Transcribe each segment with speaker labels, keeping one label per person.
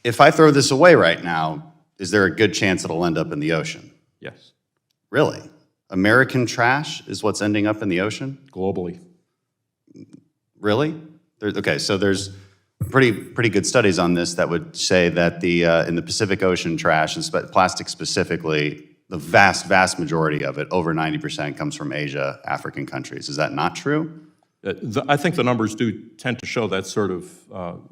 Speaker 1: If I throw this away right now, is there a good chance it'll end up in the ocean?
Speaker 2: Yes.
Speaker 1: Really? American trash is what's ending up in the ocean?
Speaker 2: Globally.
Speaker 1: Really? Okay, so there's pretty good studies on this that would say that in the Pacific Ocean trash, and plastic specifically, the vast majority of it, over 90%, comes from Asia, African countries. Is that not true?
Speaker 2: I think the numbers do tend to show that sort of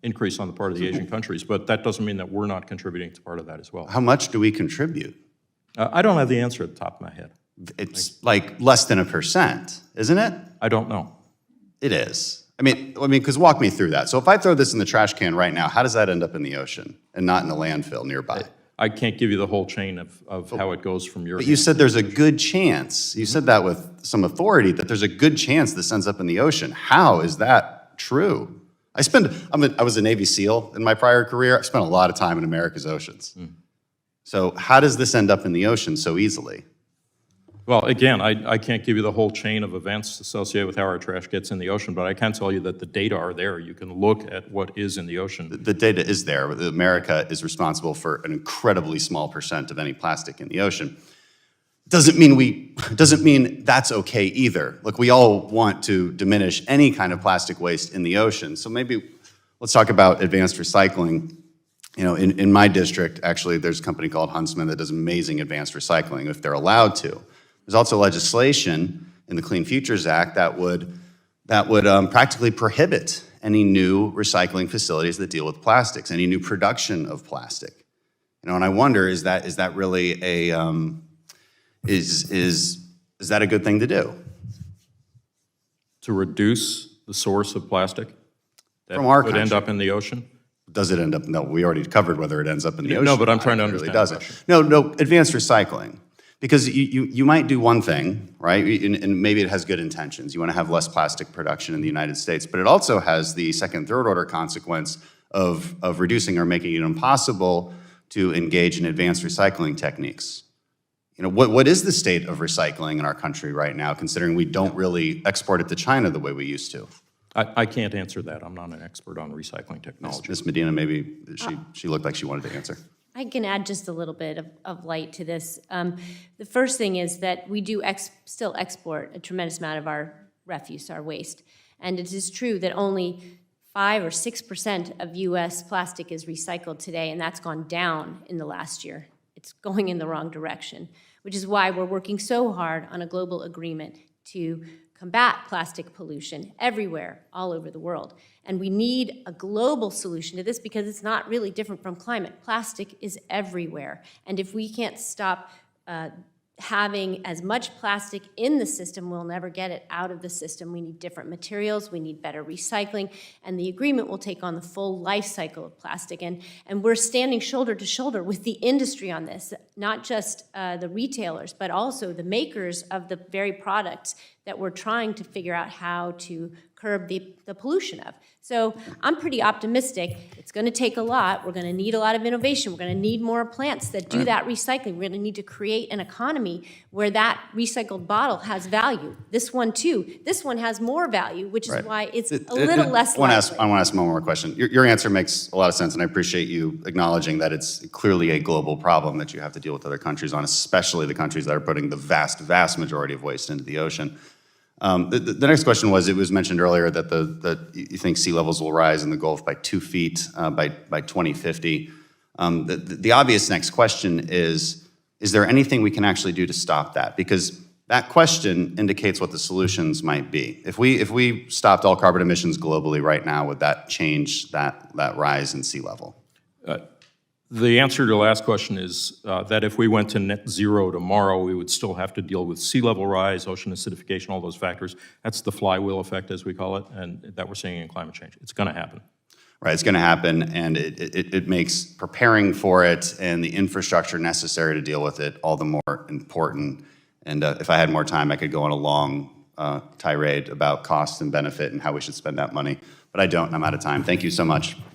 Speaker 2: increase on the part of the Asian countries, but that doesn't mean that we're not contributing to part of that as well.
Speaker 1: How much do we contribute?
Speaker 2: I don't have the answer at the top of my head.
Speaker 1: It's like less than 1%, isn't it?
Speaker 2: I don't know.
Speaker 1: It is. I mean, because walk me through that. So if I throw this in the trash can right now, how does that end up in the ocean and not in a landfill nearby?
Speaker 2: I can't give you the whole chain of how it goes from your.
Speaker 1: But you said there's a good chance. You said that with some authority that there's a good chance this ends up in the ocean. How is that true? I was a Navy SEAL in my prior career. I spent a lot of time in America's oceans. So how does this end up in the ocean so easily?
Speaker 2: Well, again, I can't give you the whole chain of events associated with how our trash gets in the ocean, but I can tell you that the data are there. You can look at what is in the ocean. The
Speaker 1: data is there. America is responsible for an incredibly small percent of any plastic in the ocean. Doesn't mean that's okay either. Look, we all want to diminish any kind of plastic waste in the ocean. So maybe let's talk about advanced recycling. You know, in my district, actually, there's a company called Huntsman that does amazing advanced recycling if they're allowed to. There's also legislation in the Clean Futures Act that would practically prohibit any new recycling facilities that deal with plastics, any new production of plastic. You know, and I wonder, is that really is that a good thing to do?
Speaker 2: To reduce the source of plastic that
Speaker 1: From our
Speaker 2: could end up in the ocean?
Speaker 1: Does it end up? No, we already covered whether it ends up in the ocean.
Speaker 2: No, but I'm trying to understand.
Speaker 1: It really doesn't. No, advanced recycling. Because you might do one thing, right, and maybe it has good intentions. You want to have less plastic production in the United States, but it also has the second, third order consequence of reducing or making it impossible to engage in advanced recycling techniques. You know, what is the state of recycling in our country right now, considering we don't really export it to China the way we used to?
Speaker 2: I can't answer that. I'm not an expert on recycling technology.
Speaker 1: Ms. Medina, maybe she looked like she wanted to answer.
Speaker 3: I can add just a little bit of light to this. The first thing is that we do still export a tremendous amount of our refuse, our waste. And it is true that only 5 or 6% of U.S. plastic is recycled today, and that's gone down in the last year. It's going in the wrong direction, which is why we're working so hard on a global agreement to combat plastic pollution everywhere, all over the world. And we need a global solution to this because it's not really different from climate. Plastic is everywhere. And if we can't stop having as much plastic in the system, we'll never get it out of the system. We need different materials, we need better recycling, and the agreement will take on the full life cycle of plastic. And we're standing shoulder to shoulder with the industry on this, not just the retailers, but also the makers of the very products that we're trying to figure out how to curb the pollution of. So I'm pretty optimistic. It's going to take a lot. We're going to need a lot of innovation. We're going to need more plants that do that recycling. We're going to need to create an economy where that recycled bottle has value. This one too. This one has more value, which is why it's a little less likely.
Speaker 1: I want to ask one more question. Your answer makes a lot of sense, and I appreciate you acknowledging that it's clearly a global problem that you have to deal with other countries on, especially the countries that are putting the vast majority of waste into the ocean. The next question was, it was mentioned earlier that you think sea levels will rise in the Gulf by 2 feet by 2050. The obvious next question is there anything we can actually do to stop that? Because that question indicates what the solutions might be. If we stopped all carbon emissions globally right now, would that change that rise in sea level?
Speaker 2: The answer to the last question is that if we went to net zero tomorrow, we would still have to deal with sea level rise, ocean acidification, all those factors. That's the flywheel effect, as we call it, and that we're seeing in climate change. It's going to happen.
Speaker 1: Right, it's going to happen, and it makes preparing for it and the infrastructure necessary to deal with it all the more important. And if I had more time, I could go on a long tirade about cost and benefit and how we should spend that money. But I don't, and I'm out of time. Thank you so much.